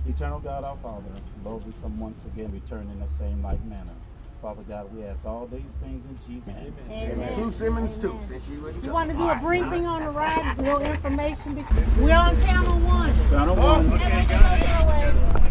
Eternal God, our Father, Lord, we come once again, return in the same like manner. Father God, we ask all these things in Jesus' name. Amen. Sue Simmons too, since she wouldn't You come. want to do a briefing on the ride? More information? We're on channel 1. Channel 1. Okay, go.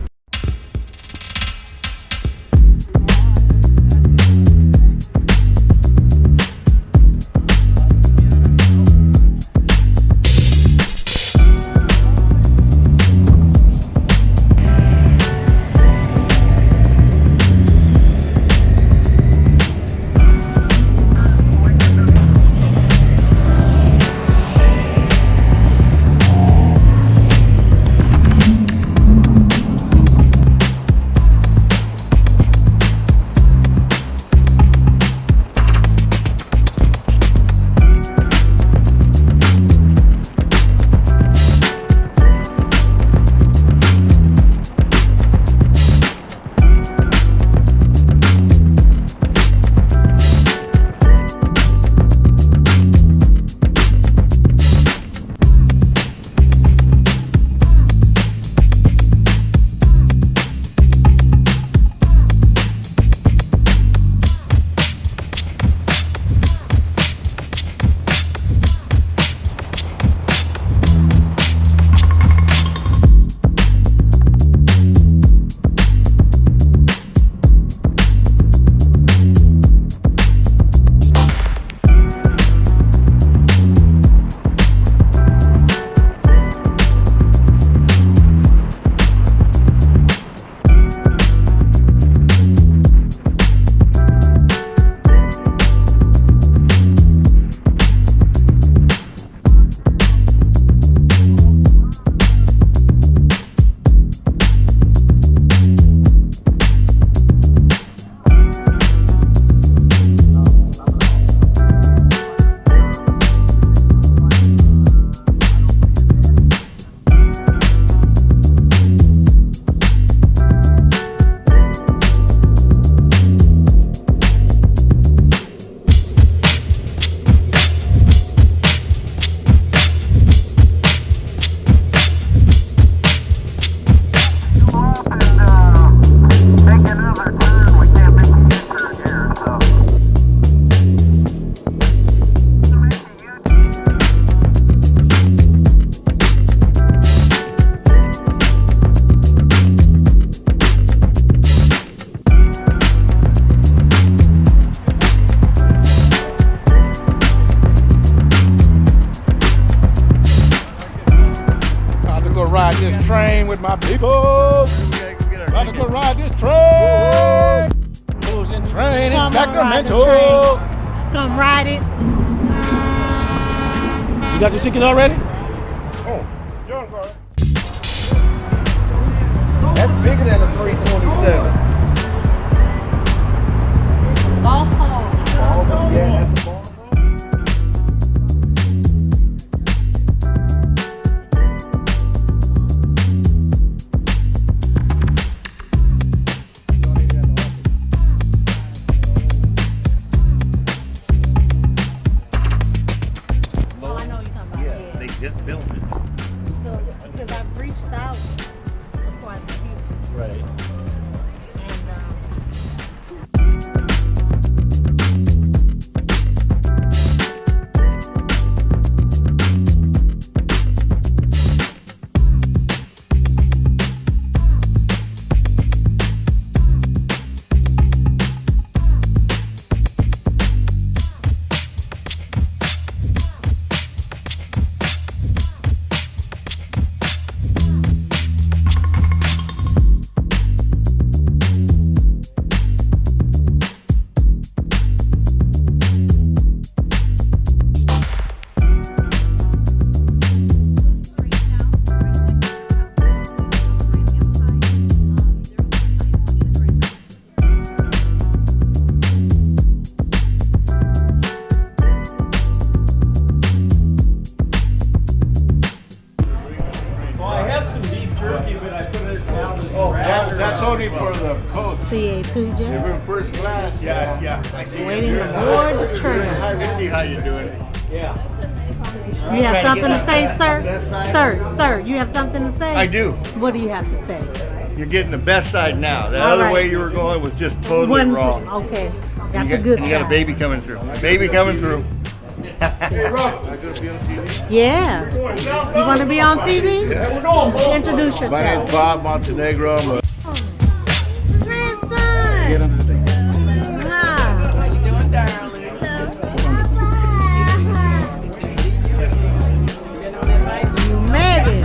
Ride this train with my people. About to go ride this train. Excursion Train in Sacramento. Come ride it. You got your ticket already? Oh, John car. That's bigger than a 327. Ball hole. Awesome. Yeah, that's a ball. Just built it. Because I've reached out to quite a few. Right. That's only for the coach. CA2 Jim. You're in first class. Yeah. I see Waiting to board the train. I see how you're doing it. Yeah. You have something to say, sir? Sir, you have something to say? I do. What do you have to say? You're getting the best side now. The All other right. way you were going was just totally wrong. Okay, You got the got, good and you got a side. baby coming through. Baby coming through. Yeah. You want to be on TV? Introduce yourself. My name's Bob Montenegro. I'm a Grandson. Get under the thing. Wow. How you doing, darling? You made it.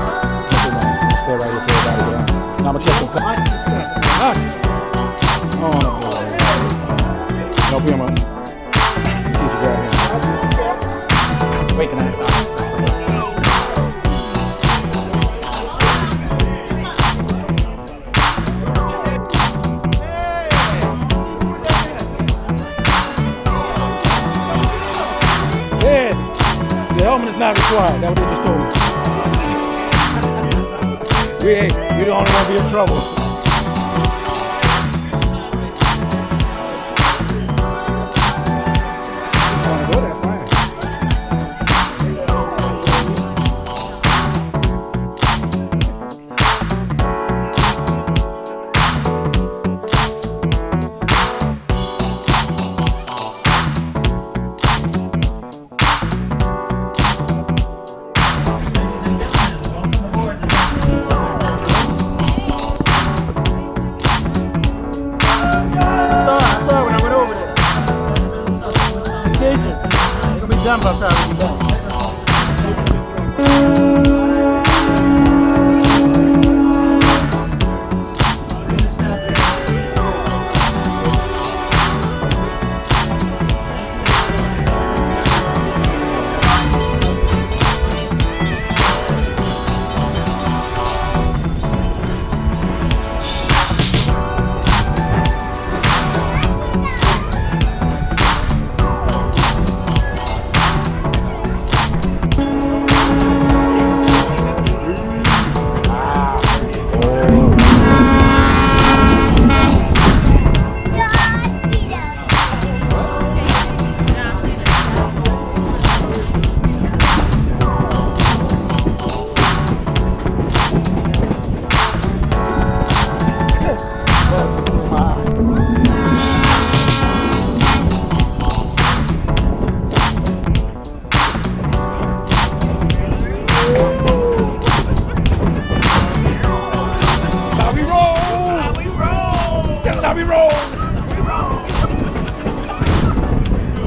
Stay right here till everybody get on. Now I'm gonna check them. Oh, no, be on my. Get your grab here. Wait, can I stop? Yeah, the helmet is not required. That's what they just told me. We don't want to be in trouble. Done by the time we get back.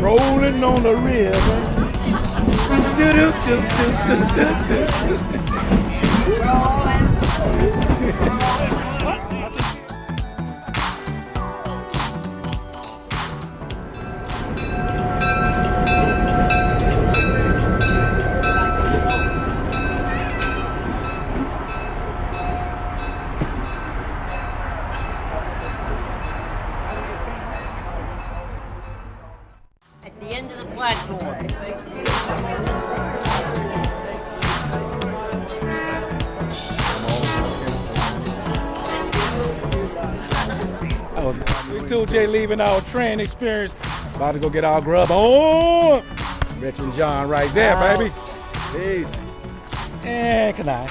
Rolling on the river. At the end of the platform. We 2J leaving our train experience. About to go get our grub on. Rich and John right there, baby. Peace. And can I?